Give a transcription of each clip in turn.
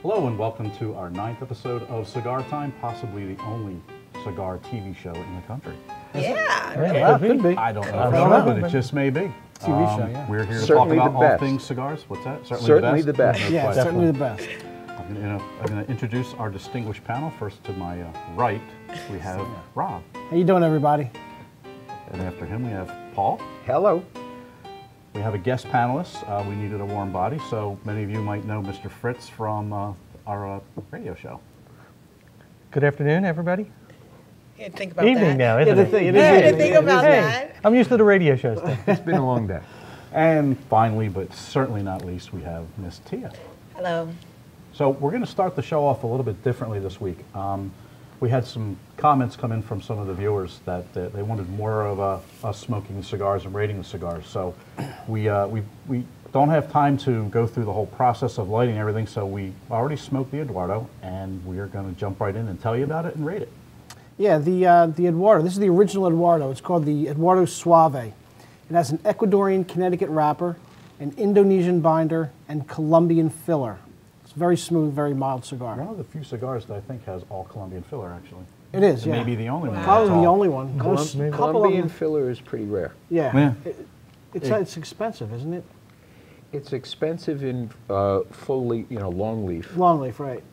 Hello and welcome to our 9th episode of Cigar Time, possibly the only cigar TV show in the country. Yeah, really? really. Could be. I don't know for sure, but it just may be. TV show, yeah. We're here to Certainly talk about the all best. things cigars. What's that? Certainly the best. No Yeah, question. certainly the best. I'm going to introduce our distinguished panel. First to my right, we have Rob. How you doing, everybody? And after him, we have Paul. Hello. We have a guest panelist. We needed a warm body, so many of you might know Mr. Fritz from our radio show. Good afternoon, everybody. You didn't think about Evening that. now, isn't it? You didn't think about that. I'm used to the radio shows. It's been a long day. And finally, but certainly not least, we have Miss Tia. Hello. So we're going to start the show off a little bit differently this week. We had some comments come in from some of the viewers that they wanted more of us smoking the cigars and rating the cigars. So we don't have time to go through the whole process of lighting everything, so we already smoked the Eduardo, and we are going to jump right in and tell you about it and rate it. Yeah, the Eduardo. This is the original Eduardo. It's called the Eduardo Suave. It has an Ecuadorian Connecticut wrapper, an Indonesian binder, and Colombian filler. It's a very smooth, very mild cigar. One of the few cigars that I think has all Colombian filler, actually. It is, And yeah. maybe the only one. Probably that's the all. only one. Couple of Colombian them- filler is pretty rare. Yeah. Yeah. It's expensive, isn't it? It's expensive in full leaf, long leaf. Long leaf, right.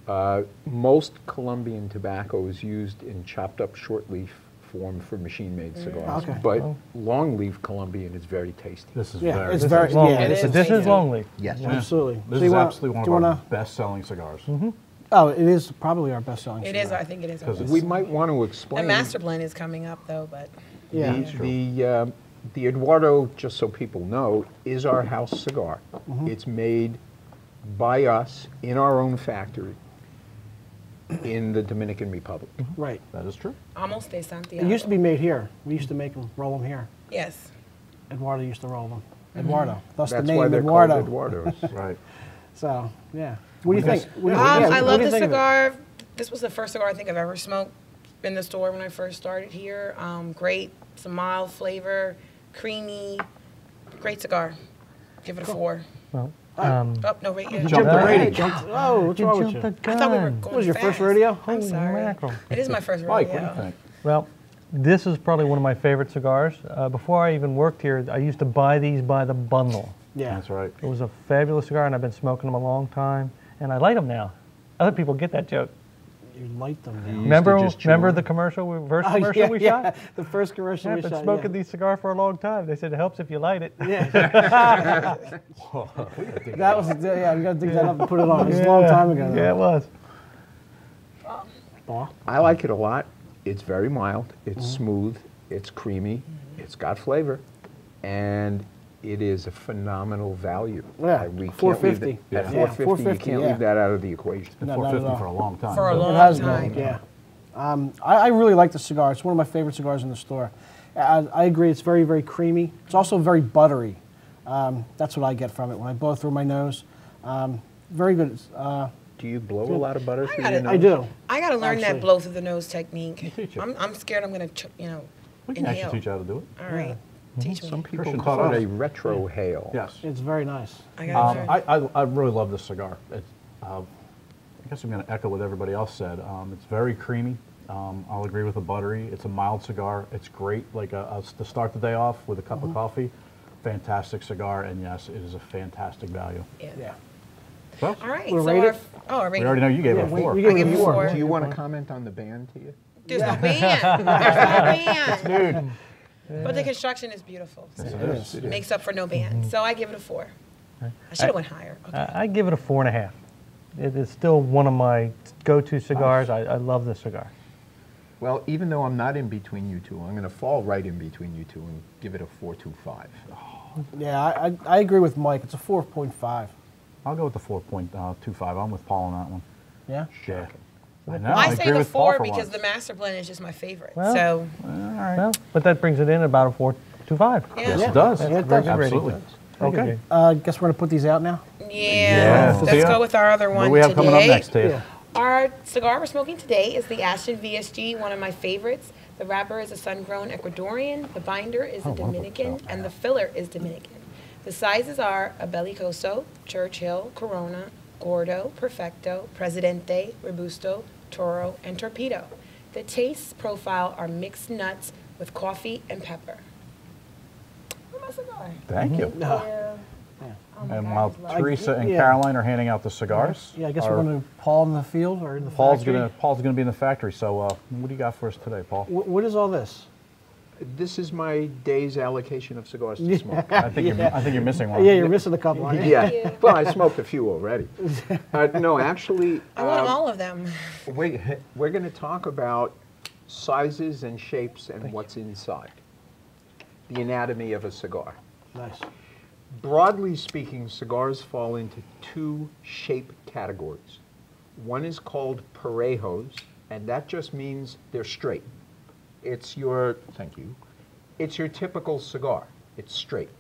Most Colombian tobacco is used in chopped up short leaf form for machine-made cigars. Okay. But long leaf Colombian is very tasty. This is Yeah, very it's this very, is Long yeah. leaf. It is This is tasty. long leaf. Yes. Absolutely. This So is you want- absolutely one do you of our wanna- best-selling cigars. Oh, it is probably our best-selling It cigar. is, I think it is. Because We might want to The explain master blend is coming up, though, but Yeah. the Eduardo, just so people know, is our house cigar. It's made by us in our own factory in the Dominican Republic. Right. That is true. almost de Santiago. It used to be made here. We used to make them, roll them here. Yes. Eduardo used to roll them. Eduardo. Thus That's the name why they're Eduardo. called Eduardos. Right. So, yeah. What do you think? What do you- I what love do you the think of it? cigar. This was the first cigar I think I've ever smoked in the store when I first started here. Great, some mild flavor, creamy, great cigar. Give it a 4. Well, Oh, no, right here. Jump the rating. Oh, what's you wrong with jumped you? the I thought we were gun. going What was your first fast. rodeo? I'm Holy sorry. mackerel. It is my first rodeo. Mike, what do you think? Well, this is probably one of my favorite cigars. Before I even worked here, I used to buy these by the bundle. Yeah. That's right. It was a fabulous cigar, and I've been smoking them a long time, and I light them now. Other people get that joke. You light them now. Remember the commercial, first commercial yeah, we yeah. shot? The first commercial I've we been shot. smoking yeah. these cigars for a long time. They said it helps if you light it. Yeah. That was, yeah, we got to dig that up and put it on. It was a long time ago. though. Yeah, it was. Aw. I like it a lot. It's very mild. It's smooth. It's creamy. It's got flavor. And it is a phenomenal value. Yeah, We can't $4.50. leave that- At Yeah, $4.50, you $4.50, can't yeah. leave that out of the equation. Been No, not at $4.50 all. for a long time. For a so- long It has time. been, yeah. I really like the cigar. It's one of my favorite cigars in the store. I agree. It's very, very creamy. It's also very buttery. That's what I get from it when I blow through my nose. Very good. Do you blow a lot of butter through got your it. nose? I do. I got to learn Actually. that blow through the nose technique. teach you. I'm scared I'm going to, We can inhale. actually teach you how to do it. All right. Teach me. Some people Christian call taught it us. a retro hail. Yes. It's very nice. I got to learn. I really love this cigar. I guess I'm going to echo what everybody else said. It's very creamy. I'll agree with the buttery. It's a mild cigar. It's great, like to start the day off with a cup of coffee. Fantastic cigar, and yes, it is a fantastic value. Yeah. So, All right. We'll So rate our, it? our we rating. already know you gave it a we 4. give I give it a 4. Do you want to comment on the band to you? There's no band. There's no band. But the construction is beautiful. So Yes, it is. it makes up for no band. So I give it a 4. I should have went higher. Okay. I give it a 4.5. It is still one of my go-to cigars. I love this cigar. Well, even though I'm not in between you two, I'm going to fall right in between you two and give it a 4.25. Yeah, I agree with Mike. It's a 4.5. I'll go with the 4.25. I'm with Paul on that one. Yeah? Yeah. I know. I say agree the with Paul 4 for because once. the master blend is just my favorite. Well, So Well, but that brings it in at about a 4.25. yeah. Yes, it does. Yeah, it does. Absolutely. Okay. Guess we're going to put these out now? Yeah. Let's Tia, go with our other What one do we have today. coming up next, Tia? Yeah. Our cigar we're smoking today is the ASHTON VSG, one of my favorites. The wrapper is a sun-grown Ecuadorian, the binder is a Dominican, and the filler is Dominican. The sizes are a Bellicoso, Churchill, Corona, Gordo, Perfecto, Presidente, Robusto, Toro, and Torpedo. The taste profile are mixed nuts with coffee and pepper. Where's my cigar? Thank you. Yeah. Oh my And God, while it's like- Teresa and Yeah. Caroline are handing out the cigars, Yeah, I guess our- we're going to Paul in the field or in the Paul's factory. gonna be in the factory. So what do you got for us today, Paul? What is all this? This is my day's allocation of cigars to smoke. I think you're missing one. Yeah, you're missing a couple. Aren't you? Yeah, well, I smoked a few already. No, actually, I want all of them. we're going to talk about sizes and shapes and what's inside. The anatomy of a cigar. Nice. Broadly speaking, cigars fall into two shape categories. One is called parejos, and that just means they're straight. It's your, thank you, it's your typical cigar. It's straight.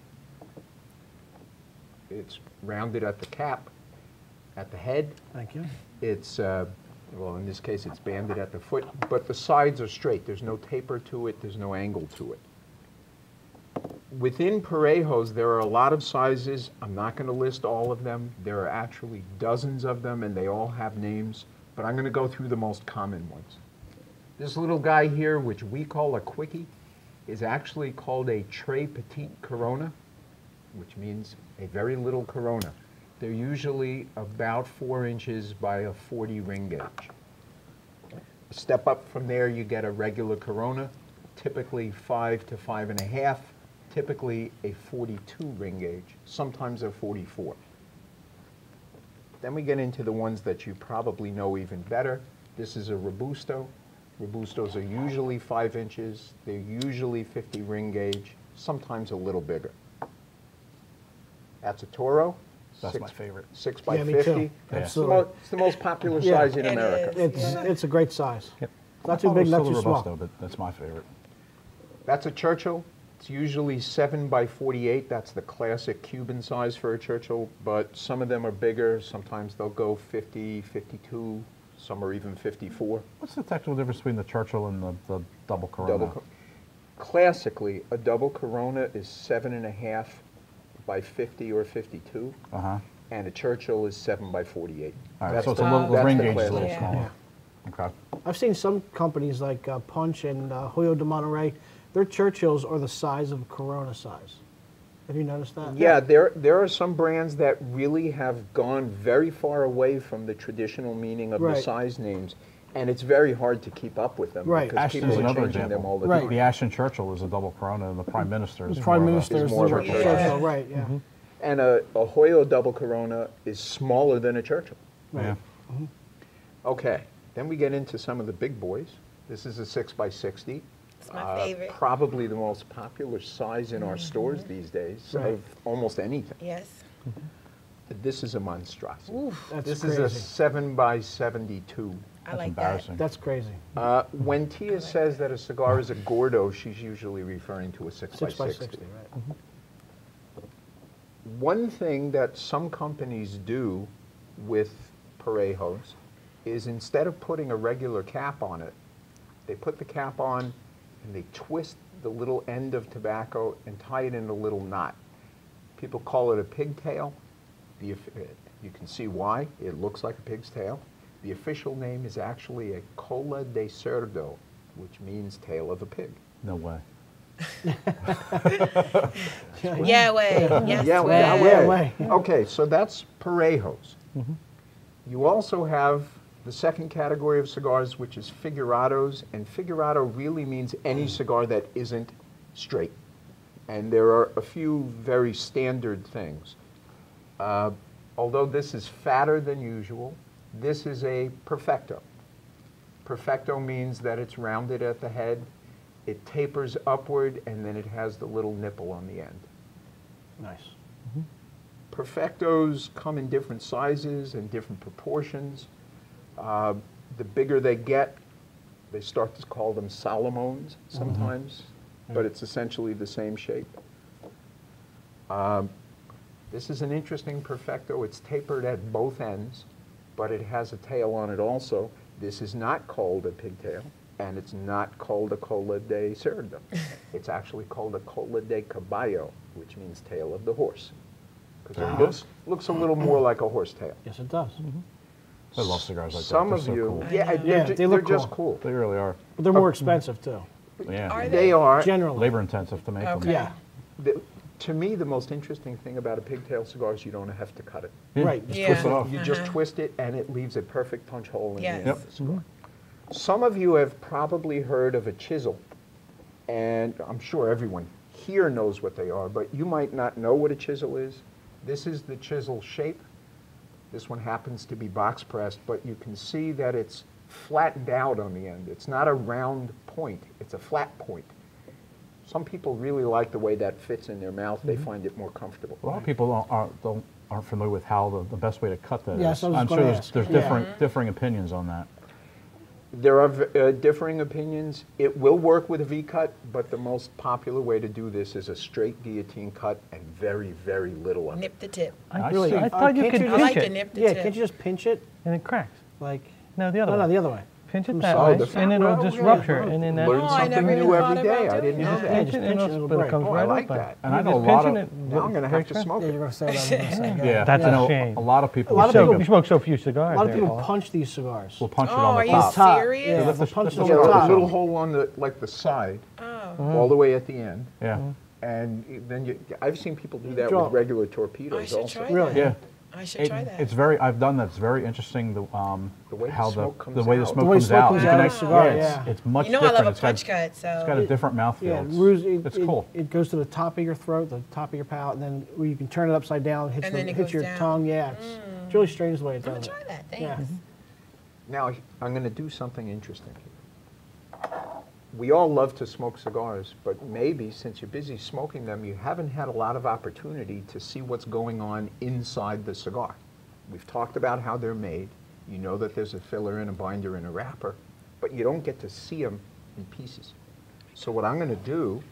It's rounded at the cap, at the head. Thank you. It's, well, in this case, it's banded at the foot, but the sides are straight. There's no taper to it. There's no angle to it. Within parejos, there are a lot of sizes. I'm not going to list all of them. There are actually dozens of them, and they all have names, but I'm going to go through the most common ones. This little guy here, which we call a quickie, is actually called a Très Petite Corona, which means a very little Corona. They're usually about 4 inches by a 40 ring gauge. A step up from there, you get a regular Corona, typically 5 to 5.5, typically a 42 ring gauge, sometimes a 44. Then we get into the ones that you probably know even better. This is a Robusto. Robustos are usually 5 inches. They're usually 50 ring gauge, sometimes a little bigger. That's a Toro. That's my favorite. 6 by Yeah, me 50. too. It's the Absolutely. it's the most popular Yeah. size in It America. is. It's a great size. Yep. Not too I thought it big, was not still too a small. Robusto, but that's my favorite. That's a Churchill. It's usually 7 by 48. That's the classic Cuban size for a Churchill, but some of them are bigger. Sometimes they'll go 50, 52, some are even 54. What's the technical difference between the Churchill and the double Corona? Classically, a double Corona is 7.5 by 50 or 52, Uh-huh. and a Churchill is 7 by 48. All right, That's so it's the- a little, the that's ring the gauge is a little classic. smaller. Okay. I've seen some companies like Punch and Hoyo de Monterrey, their Churchills are the size of a Corona size. Have you noticed that? Yeah, there are some brands that really have gone very far away from the traditional meaning of the Right. size names, and it's very hard to keep up with them Right. because Ashton's people are another changing them example. all the Right. time. The Ashton Churchill is a double Corona, and the Prime Minister is The Prime more of a- Minister is is more the of a Churchill, Churchill. right, yeah. And a Hoyo double Corona is smaller than a Churchill. Yeah. Okay, then we get into some of the big boys. This is a 6 by 60. It's my favorite. Probably the most popular size in our stores these days Right. of almost anything. Yes. This is a monstrosity. Oof, That's This crazy. is a 7 by 72. I That's like that. embarrassing. That's crazy. When Tia says that a cigar is a Gordo, she's usually referring to a 6 by 6 by 60. 60, right. One thing that some companies do with parejos is instead of putting a regular cap on it, they put the cap on and they twist the little end of tobacco and tie it in a little knot. People call it a pigtail. You can see why. It looks like a pig's tail. The official name is actually a cola de cerdo, which means tail of a pig. No way. Yeah, way. Yes, Yeah, way. yeah, way. Okay, so that's parejos. You also have the second category of cigars, which is figurados, and figurado really means any cigar that isn't straight. And there are a few very standard things. Although this is fatter than usual, this is a perfecto. Perfecto means that it's rounded at the head, it tapers upward, and then it has the little nipple on the end. Nice. Perfectos come in different sizes and different proportions. The bigger they get, they start to call them Salomones sometimes, but it's essentially the same shape. This is an interesting Perfecto. It's tapered at both ends, but it has a tail on it also. This is not called a pigtail, and it's not called a cola de cerdo. It's actually called a cola de caballo, which means tail of the horse. because it looks a little more like a horsetail. Yes, it does. I love cigars like Some that. of They're so you, cool. yeah, Yeah, they're, they look just cool. cool. They really are. But they're more expensive too. Yeah. Are They are. Generally. Labor intensive to make Okay. them. Yeah. To me, the most interesting thing about a pigtail cigar is you don't have to cut it. Yeah. Right. Just Yeah. twist it off. You just twist it, and it leaves a perfect punch hole in Yes. the end of the cigar. Some of you have probably heard of a chisel, and I'm sure everyone here knows what they are, but you might not know what a chisel is. This is the chisel shape. This one happens to be box pressed, but you can see that it's flattened out on the end. It's not a round point, it's a flat point. Some people really like the way that fits in their mouth. They find it more comfortable. A lot of people aren't familiar with how the best way to cut that Yes, is. I was I'm sure gonna there's, ask. there's Yeah. differing opinions on that. There are differing opinions. It will work with a V-cut, but the most popular way to do this is a straight guillotine cut and very, very little of it. Nip the tip. I Really? see. I thought you Can't could you I just- like pinch to it, nip the Yeah, tip. can't you just pinch it? and it cracks. Like, No, the other no, way. no, the other way. Pinch it From that side. way, Oh, the and it'll fat- just yeah, rupture, yeah. and then that Learn Oh, I something never new even every thought day. about I doing didn't know that. that. pinch just it, and pinch it, it'll, it'll but it break. comes Oh, I right like open. that. And I You know just a lot pinch of- it, Now I'm going to have breaks to right. smoke Yeah, it. you're going to say what I'm going to say. Yeah. Yeah. That's I know a shame. a lot of people A lot will of take people- You smoke so few cigars. A lot of there, people Paul. punch these cigars. will punch it Oh, on are the you top. Top. serious? Yeah, lift they'll the- punch lift it the on the top. A top. little hole on the the side, Oh, all the way at the end, Yeah. and then I've seen people do that Draw. with regular I torpedoes should also. try Really? that. Yeah. I should try that. It's very. I've done that. It's very interesting. The way the how smoke comes the way the out. smoke The way comes smoke out. comes You out can of act- the cigar, it's, yeah. it's much You know I different. love a It's got- punch cut, so. It's got a different mouthfeel. Yeah, It's cool. It goes to the top of your throat, the top of your palate, and then where you can turn it upside down, hits, And then it hits goes your down. tongue. Yeah, it's really strange the way it I'm does gonna it. try that. Yeah. Thanks. Now I'm going to do something interesting here. We all love to smoke cigars, but maybe since you're busy smoking them, you haven't had a lot of opportunity to see what's going on inside the cigar. We've talked about how they're made. You know that there's a filler and a binder and a wrapper, but you don't get to see them in pieces. So what I'm going to do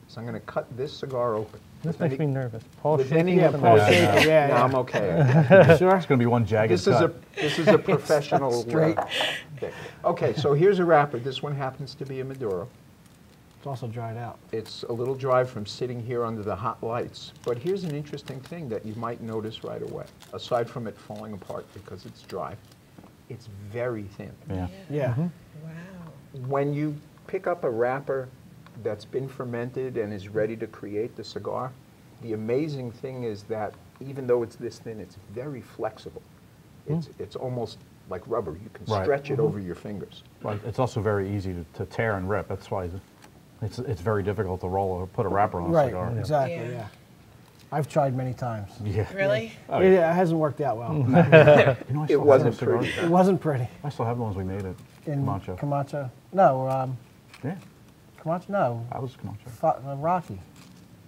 is I'm going to cut this cigar open. This With makes any- me nervous. Paul with shaking any up of and Paul down. shaking, yeah, No, yeah. I'm okay. Sure. It's going to be one jagged This is cut. a professional Straight. thing. Okay, so here's a wrapper. This one happens to be a Maduro. It's also dried out. It's a little dry from sitting here under the hot lights. But here's an interesting thing that you might notice right away. Aside from it falling apart because it's dry, it's very thin. Yeah. Yeah. Wow. When you pick up a wrapper that's been fermented and is ready to create the cigar, the amazing thing is that even though it's this thin, it's very flexible. It's almost like rubber. You can Right. stretch it over your fingers. But it's also very easy to tear and rip. That's why it's very difficult to roll or put a wrapper on a Right. cigar. Exactly. Yeah. Yeah. I've tried many times. Yeah. Really? Oh, It yeah. hasn't worked out well. You know, I still It have wasn't those cigars. pretty. It wasn't pretty. I still have the ones we made at In Camacho. Camacho. No, Yeah, Camacho. No, I was Camacho. Rocky.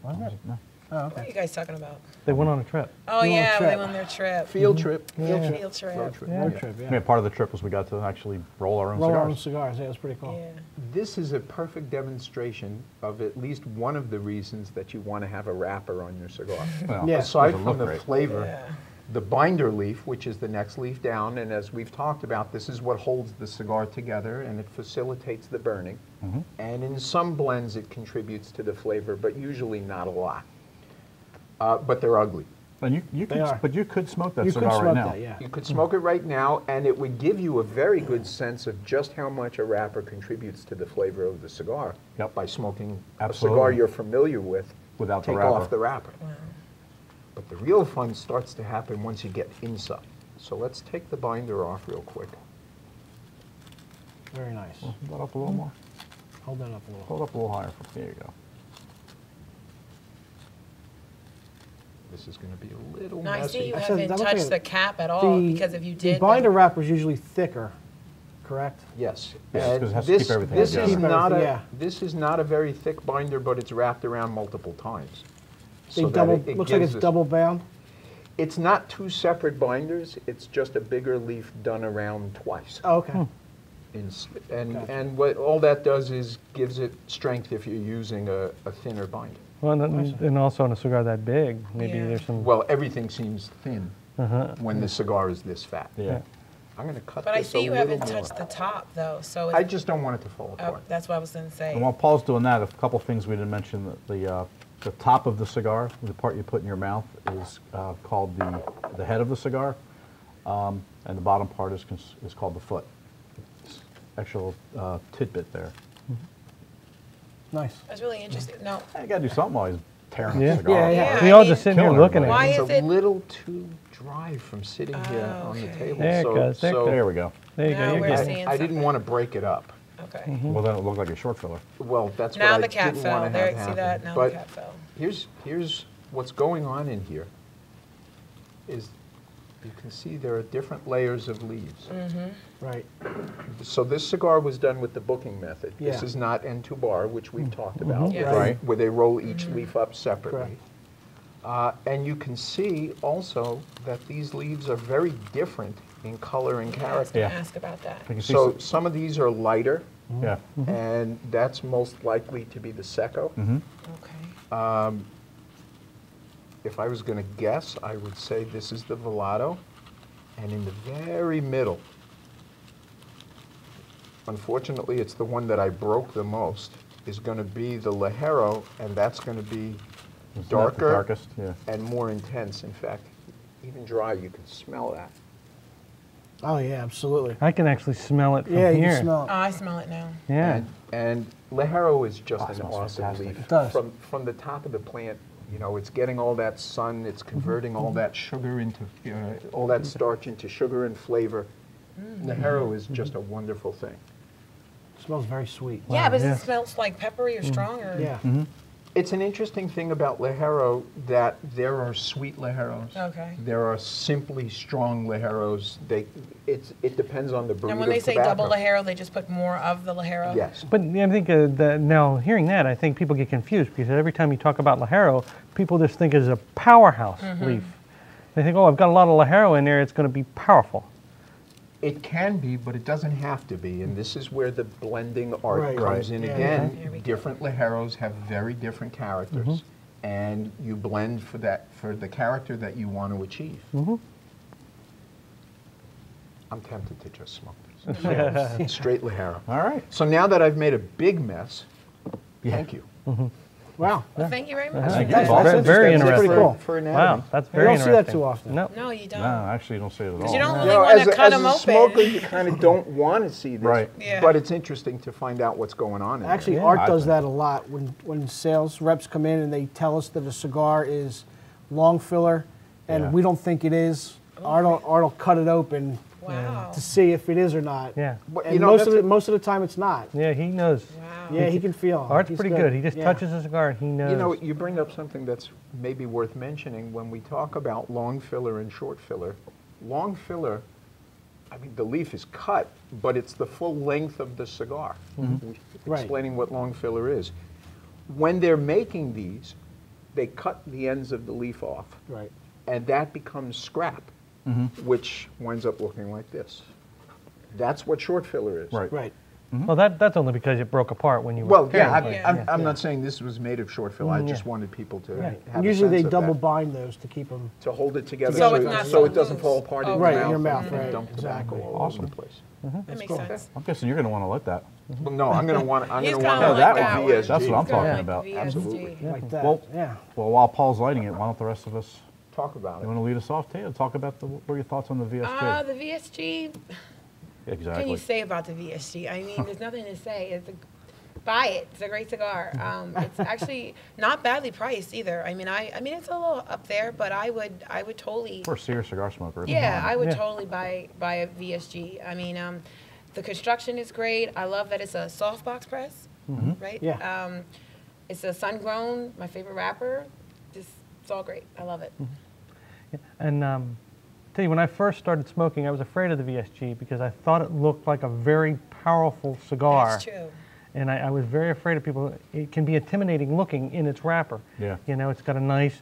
Wasn't it? No. Oh, What are okay. you guys talking about? They went on a trip. Oh, You want a yeah, trip. they went on their trip. Field trip. Field trip. Road trip. Road trip. Yeah, Yeah. part of the trip was we got to actually roll our own Roll our own cigars. cigars. Yeah, it was pretty cool. Yeah. This is a perfect demonstration of at least one of the reasons that you want to have a wrapper on your cigar. Well, Yeah. Aside doesn't from look the great. flavor, Yeah. the binder leaf, which is the next leaf down, and as we've talked about, this is what holds the cigar together and it facilitates the burning. And in some blends it contributes to the flavor, but usually not a lot. But they're ugly. And you could, are. but you could smoke that You could cigar smoke right now. that, yeah. You could smoke it right now, and it would give you a very good sense of just how much a wrapper contributes to the flavor of the cigar. Yep. By smoking a Absolutely. cigar you're familiar with, Without the take wrapper. off the wrapper. Wow. But the real fun starts to happen once you get inside. So let's take the binder off real quick. Very nice. Hold that up a little more. Hold that up a little. Hold up a little higher. There you go. This is going to be a little Now, I messy. see you I said haven't that looks touched like the cap at all, because if you the did, binder then- wrapper is usually thicker, correct? Yes. Yes, And 'cause it has to keep everything this together. is not a Yeah. this is not a very thick binder, but it's wrapped around multiple times. They So that double. it Looks like gives it's us- double bound. It's not two separate binders. It's just a bigger leaf done around twice. Oh, okay. And what all that does is gives it strength if you're using a thinner binder. Well, and also on a cigar that big, maybe Yeah. there's some. Well, everything seems thin when the cigar is this fat. Yeah. I'm going to cut But I this see a you little haven't more. touched the top, though, so I it's, just don't want it to fall apart. that's what I was going to say. And while Paul's doing that, a couple things we didn't mention. the top of the cigar, the part you put in your mouth, is called the head of the cigar, and the bottom part is called the foot. It's actual tidbit there. Nice. That's really interesting. No. I got to do something while he's tearing Yeah. the cigar. Yeah. We I all mean- just sitting here Killing looking at Why it. is It's a it- little too dry from sitting here on the okay. table. There it goes. There we go. There you Now go. You're we're getting seeing I didn't something. want to break it up. Okay. Well, then it looked like a short filler. Well, that's Now what I the cat didn't fell. want to There, have see happen. that? Now But the cat fell. here's what's going on in here. Is you can see there are different layers of leaves. Right. So this cigar was done with the booking method. This Yeah. is not N2 bar, which we've talked about, Yes. right? Where they roll each leaf up separately. Correct. And you can see also that these leaves are very different in color and I was character. going to Yeah. ask about that. You can see So some of these are lighter, yeah. and that's most likely to be the Secco. Okay. If I was going to guess, I would say this is the Velato, and in the very middle, unfortunately, it's the one that I broke the most, is going to be the Ligero, and that's going to be It's not the darker darkest, yeah. and more intense. In fact, even dry, you can smell that. Oh yeah, absolutely. I can actually smell it from Yeah, you here. can smell Oh, it. I smell it now. Yeah. And Ligero is just Oh, it an smells awesome fantastic. leaf. It does. From the top of the plant, you know, it's getting all that sun, it's converting all that sugar into, all that starch into sugar and flavor. Ligero is just a wonderful thing. It smells very sweet. Yeah, but yeah. it smells like peppery or strong or? Yeah. It's an interesting thing about Ligero that there are sweet Ligeros. Okay. There are simply strong Ligeros. It depends on the breed And when of they say tobacco. double Ligero, they just put more of the Ligero? Yes. But I think now hearing that, I think people get confused because every time you talk about Ligero, people just think it's a powerhouse leaf. They think, oh, I've got a lot of Ligero in there, it's going to be powerful. It can be, but it doesn't have to be, and this is where the blending art Right. comes in Yeah. again. Here we go. Different Ligeros have very different characters, and you blend for the character that you want to achieve. I'm tempted to just smoke this. Straight Ligero. All right. So now that I've made a big mess, thank you. Wow. Well, thank you very much. Thank you. That's Awesome. Very That's interesting. pretty cool. For anatomy. Wow, that's You very don't see interesting. that too often. No. No, you don't. No, actually, you don't say it at all. Because you don't You really know, want as to cut a them open. smoker, you kind of don't want to see this, Right. Yeah. but it's interesting to find out what's going on in there. Actually, Yeah. Art I does think. that a lot. When sales reps come in and they tell us that a cigar is long filler, and Yeah. we don't think it is, Art will cut it open Wow. to see if it is or not. Yeah. But, And you know, most of the time it's not. Yeah, he knows. Wow. Yeah, he can feel. Art's He's pretty good. He just Yeah. touches a cigar and he knows. You know, you bring up something that's maybe worth mentioning when we talk about long filler and short filler. Long filler, I mean, the leaf is cut, but it's the full length of the cigar. Right. Explaining what long filler is. When they're making these, they cut the ends of the leaf off, Right. and that becomes scrap, which winds up looking like this. That's what short filler is. Right. Right. Well, that's only because it broke apart when you were Well, yeah, tearing it. I'm not saying this was made of short filler. I just wanted people to have And a usually they sense of double that. bind those to keep them. To hold it together So it's not so so it doesn't loose. fall apart in Oh, Right, your in your mouth, mouth, and right, dump exactly. tobacco all over the place. That makes sense. I'm guessing you're going to want to let that. Well, no, I'm going to want He's to kinda want like a that one. VSG. That's what I'm He's kinda talking like about. the VSG. Absolutely. Like that. Well- yeah. Well, while Paul's lighting it, why don't the rest of us, Talk about you it. want to lead us off, Taylor? Talk about what are your thoughts on the VSG? The VSG, what Exactly. can you say about the VSG? I mean, there's nothing to say. Buy it. It's a great cigar. It's actually not badly priced either. I mean, it's a little up there, but I would totally. For a serious cigar smoker. it's Yeah, fine. I would Yeah. totally buy a VSG. I mean, the construction is great. I love that it's a soft box press, right? Yeah. It's a sun grown. My favorite wrapper. Just it's all great. I love it. And tell you, when I first started smoking, I was afraid of the VSG because I thought it looked like a very powerful cigar. That's true. And I was very afraid of people. It can be intimidating looking in its wrapper. Yeah. You know, it's got a nice,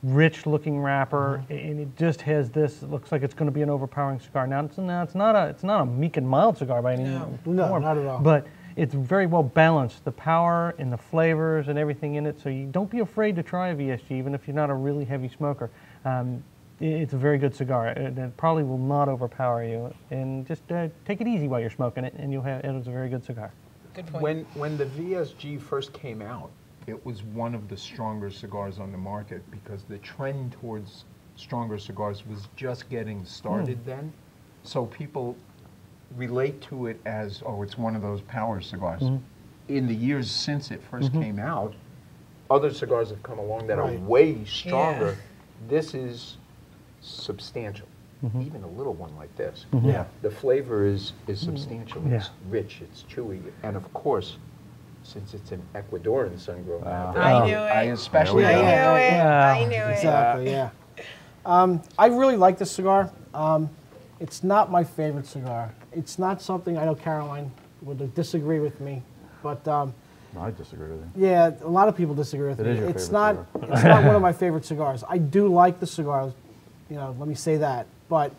rich-looking wrapper, and it just has this. It looks like it's going to be an overpowering cigar. Now, it's not a meek and mild cigar by any No. No, form, not at all. But it's very well balanced, the power and the flavors and everything in it. So you don't be afraid to try a VSG, even if you're not a really heavy smoker. It's a very good cigar. It probably will not overpower you. And just take it easy while you're smoking it, and it's a very good cigar. Good point. When the VSG first came out, it was one of the stronger cigars on the market because the trend towards stronger cigars was just getting started then. So people relate to it as, oh, it's one of those power cigars. In the years since it first came out, other cigars have come along that are way stronger. Yeah. This is substantial. Even a little one like this. Yeah. The flavor is substantial. Yeah. It's rich, it's chewy, and of course, since it's an Ecuadorian sun-grown apple, I knew it. I especially There we I go. knew it. Yeah. I knew it. Exactly, yeah. I really like this cigar. It's not my favorite cigar. It's not something, I know Caroline would disagree with me, but No, I disagree with you. yeah, a lot of people disagree with It me. is your It's favorite not, cigar. it's not one of my favorite cigars. I do like the cigar, you know, let me say that, but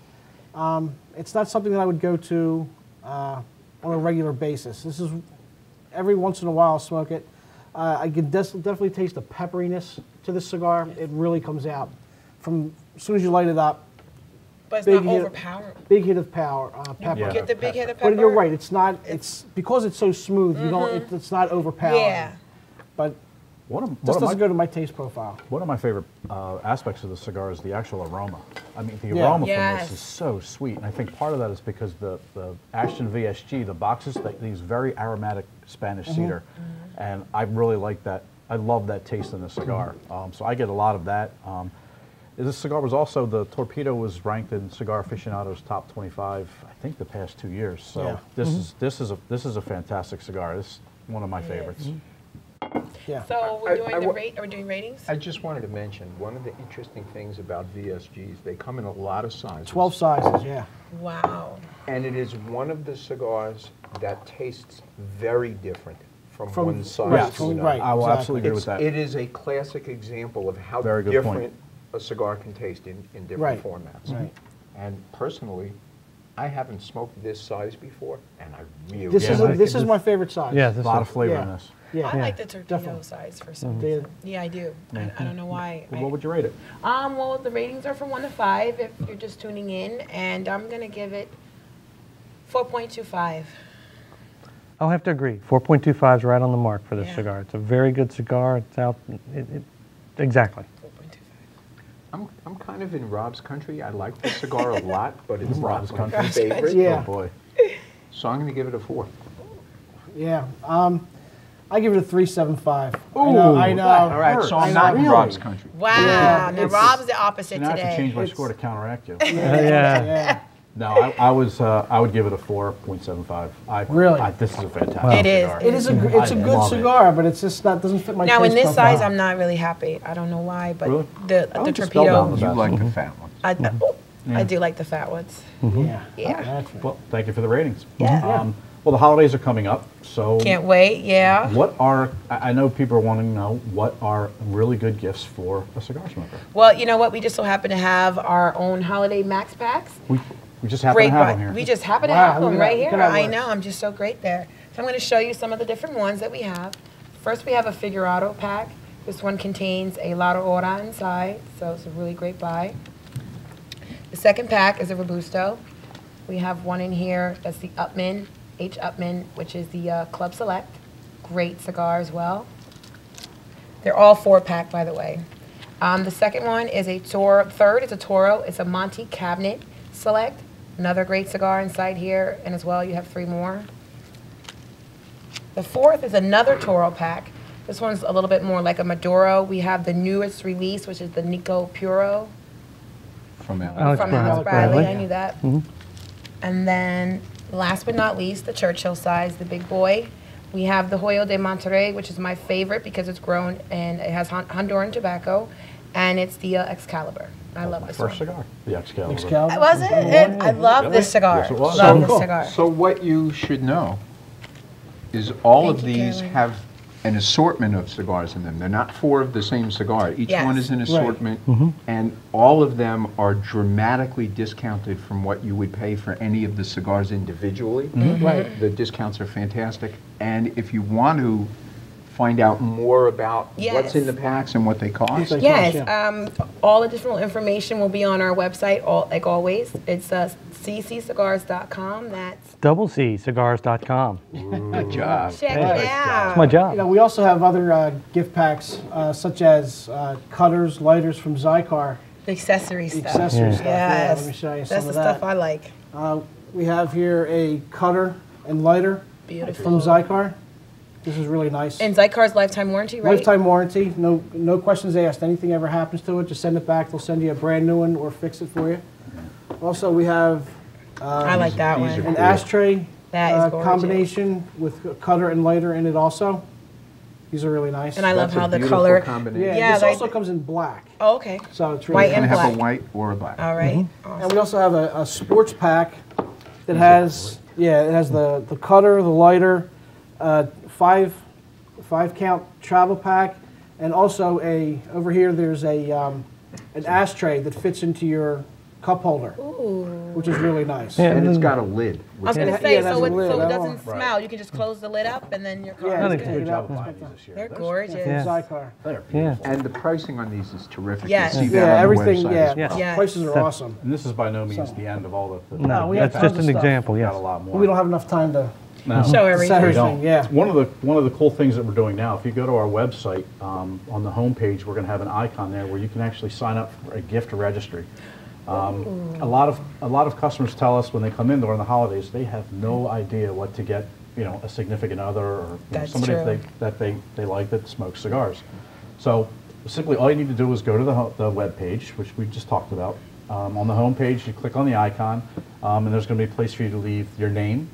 it's not something that I would go to on a regular basis. This is, every once in a while I'll smoke it. I can definitely taste the pepperiness to this cigar. It really comes out. From as soon as you light it up, But it's Big not hit. overpowering. big hit of pepper. Yeah. Get the big head of pepper. But you're right, it's not, it's, because it's so smooth, you don't, it's not overpowering. Yeah. But One this of doesn't my, go to my taste profile. one of my favorite aspects of the cigar is the actual aroma. I mean, the Yeah. aroma from Yes. this is so sweet, and I think part of that is because the ASHTON VSG, the boxes, these very aromatic Spanish cedar, and I really like that. I love that taste in the cigar. So I get a lot of that. This cigar was also, the Torpedo was ranked in Cigar Aficionado's top 25, I think, the past 2 years. So Yeah. this is a fantastic cigar. This is one of my favorites. Yeah. So we're doing I- the rate. Are we doing ratings? I just wanted to mention, one of the interesting things about VSGs, they come in a lot of sizes. 12 sizes, yeah. Wow. And it is one of the cigars that tastes very different from From- one size right, to from- another. right. I will Exactly. absolutely agree with that. It is a classic example of how Very good different point. a cigar can taste in different Right. formats. Right. And personally, I haven't smoked this size before, and I really This Yeah, is like this is my favorite size. Yeah, A this lot is, of flavor yeah. in this. Yeah. I like the torpedo definitely. size for some Yeah. reason. Yeah, I do. I don't know why. What would you rate it? Well, the ratings are from 1 to 5 if you're just tuning in, and I'm gonna give it 4.25. I'll have to agree. 4.25 is right on the mark for this Yeah. cigar. It's a very good cigar. It's out, exactly. 4.25. I'm kind of in Rob's country. I like the cigar a lot, but it's Rob's not my country. favorite. Yeah. Oh boy. So I'm going to give it a 4. Yeah. I give it a 3.75. I know. All right, so I'm not in Really? Rob's country. Wow. Yeah, Now it's- Rob's the opposite Now I have to today. change my It's- score to counteract you. Yeah. Yeah. No, I would give it a 4.75. Really? This is a fantastic It is. cigar. It is a it's a I good love it. cigar, but it's just not doesn't fit my Now taste in this profile. size, I'm not really happy. I don't know why, but Really? the I like the torpedo. spellbound. You like the fat ones. I do like the fat ones. Yeah. Yeah. That's right. Well, thank you for the ratings. Yeah. Well, the holidays are coming up, so Can't wait. Yeah. what are, I know people are wanting to know, what are really good gifts for a cigar smoker? Well, you know what? We just so happen to have our own holiday max packs. We just happen Great to have buy. them here. We just happen to Wow, have look them at right that. Look here. at that I work. know. I'm just so great there. So I'm going to show you some of the different ones that we have. First, we have a Figurado pack. This one contains a La Hora inside, so it's a really great buy. The second pack is a Robusto. We have one in here that's the Upman, H. Upman, which is the Club Select. Great cigar as well. They're all 4-pack, by the way. The second one is a Toro. Third is a Toro. It's a Monte Cabinet Select. Another great cigar inside here, and as well you have 3 more. The fourth is another Toro pack. This one's a little bit more like a Maduro. We have the newest release, which is the Nico Puro From Alex. Alex from Bradley. Alex Bradley. Bradley. I knew that. And then, last but not least, the Churchill size, the big boy. We have the Hoyo de Monterrey, which is my favorite because it's grown and it has Honduran tobacco, and it's the Excalibur. I love My this first one. cigar, the Excalibur. Excalibur. Was it? I love this cigar. Yes, it was. Love So this cool. cigar. So what you should know is all Thank of you, these Caroline. have an assortment of cigars in them. They're not 4 of the same cigar. Each Yes. one is an assortment, and all of them are dramatically discounted from what you would pay for any of the cigars individually. Right. The discounts are fantastic. And if you want to find out more about Yes. what's in the packs and what they cost? They Yes, cost, all additional information will be on our website, like always. It's cccigars.com. That's CCigars.com. Good job. check it out. It's my job. We also have other gift packs, such as cutters, lighters from Cigar. The accessory stuff. Accessory Yeah. stuff. Yeah, Yes, let me show you that's some the of that. stuff I like. We have here a cutter and lighter Beautiful. from Cigar. This is really nice. And Zycar's lifetime warranty, right? Lifetime warranty, no questions asked. Anything ever happens to it, just send it back. They'll send you a brand new one or fix it for you. Also, we have I like that these one. are an cool. ashtray That is gorgeous. combination with a cutter and lighter in it also. These are really nice. And I love That's a how the beautiful color. combination. yeah, Yeah, this like- also comes in black, Oh, okay. so it's White really and You nice. can have a black. white or a black. All right. And we also have a sports pack that has, it has the cutter, the lighter, five count travel pack, and also over here there's an ashtray that fits into your cup holder, which is really nice. Yeah. And it's got a lid. I was Yeah, going to say, it has so a it lid, so it that doesn't one. smell. You can just close the lid up and then your car Yeah, is it's good. Good job of That's buying good. these this year. They're Those- gorgeous. Yeah. Cigar. They're Yeah. beautiful. And the pricing on these is terrific. Yes. You see Yeah, that on everything. the website Yeah, as well. Yes. Yes. prices are awesome. And this is by no means the end of all the. No, we have that's tons just of an stuff. example, We've yes. got a lot more. We don't have enough time to No. Show say everything. We everything. don't. Yeah. One of the cool things that we're doing now, if you go to our website, on the homepage, we're going to have an icon there where you can actually sign up for a gift registry. A lot of customers tell us when they come in during the holidays, they have no idea what to get, a significant other or That's somebody true. that they like that smokes cigars. So simply all you need to do is go to the web page, which we just talked about. On the home page, you click on the icon, and there's going to be a place for you to leave your name,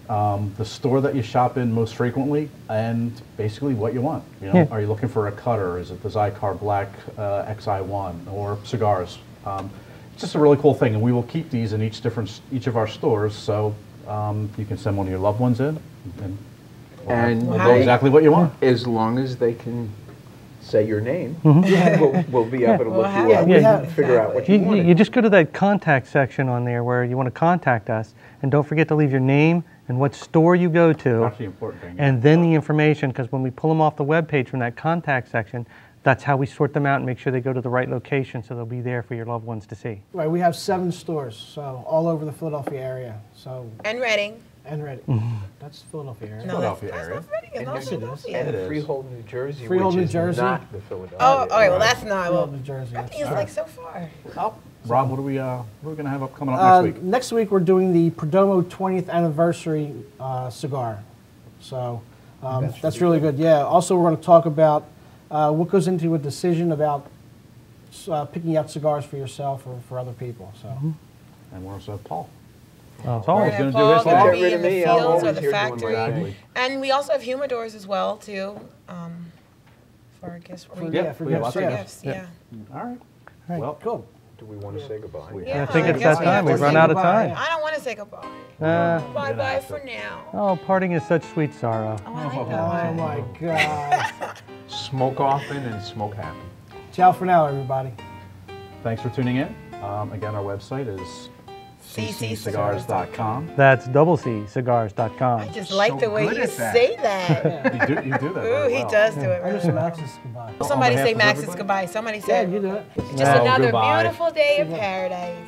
the store that you shop in most frequently, and basically what you want. Yeah. Are you looking for a cutter? Is it the Zycar Black XI1 or cigars? It's just a really cool thing, and we will keep these in each of our stores, so you can send one of your loved ones in, and we'll know they- exactly what you want. As long as they can say your name, we'll be able to We'll look have you it. up we and have- figure out what you You want. just go to that contact section on there where you want to contact us, and don't forget to leave your name and what store you go to, That's the important thing. and then the information, because when we pull them off the web page from that contact section, that's how we sort them out and make sure they go to the right location so they'll be there for your loved ones to see. Right, we have 7 stores, so all over the Philadelphia area. So And Reading. and Reading. That's Philadelphia area. No, Philadelphia that's area. not Reading. It's not Yes, it is. Philadelphia. It is. Freehold, New Jersey, Freehold, which New is Jersey. not the Philadelphia. Oh, all right. Well, area. that's not. Well, New Jersey. Reading is like so far. Oh, Rob, what are we going to have up coming up next week? Next week we're doing the Perdomo 20th anniversary cigar. So that's really good. Yeah. Also, we're going to talk about what goes into a decision about picking out cigars for yourself or for other people. So. And we're also Paul. It's We're always gonna gonna do Paul his gonna thing. be Get rid in of the me, I'm fields or always the here doing my factory, thing. and we also have humidors as well too, for our gifts. For Yeah, for we have gifts, lots of yeah. Gifts, yeah. All right. Right. Well, Cool. Do we want to say goodbye? Yeah, I think it's guess that we time. have We've to run say out of goodbye. time. I don't want to say goodbye. Uh, Bye bye for now. oh, parting is such sweet sorrow. Oh, I like Oh that one. my God. Smoke often and smoke happy. Ciao for now, everybody. thanks for tuning in. Again, our website is cccigars.com. That's CCigars.com. I just like So the way good you at that. say that. You do that. Ooh, very he well. does do it. I just Really well. Max's goodbye. Somebody behalf say of Max's everybody? goodbye. Somebody Yeah, say you do it. just No, another goodbye. beautiful day in paradise.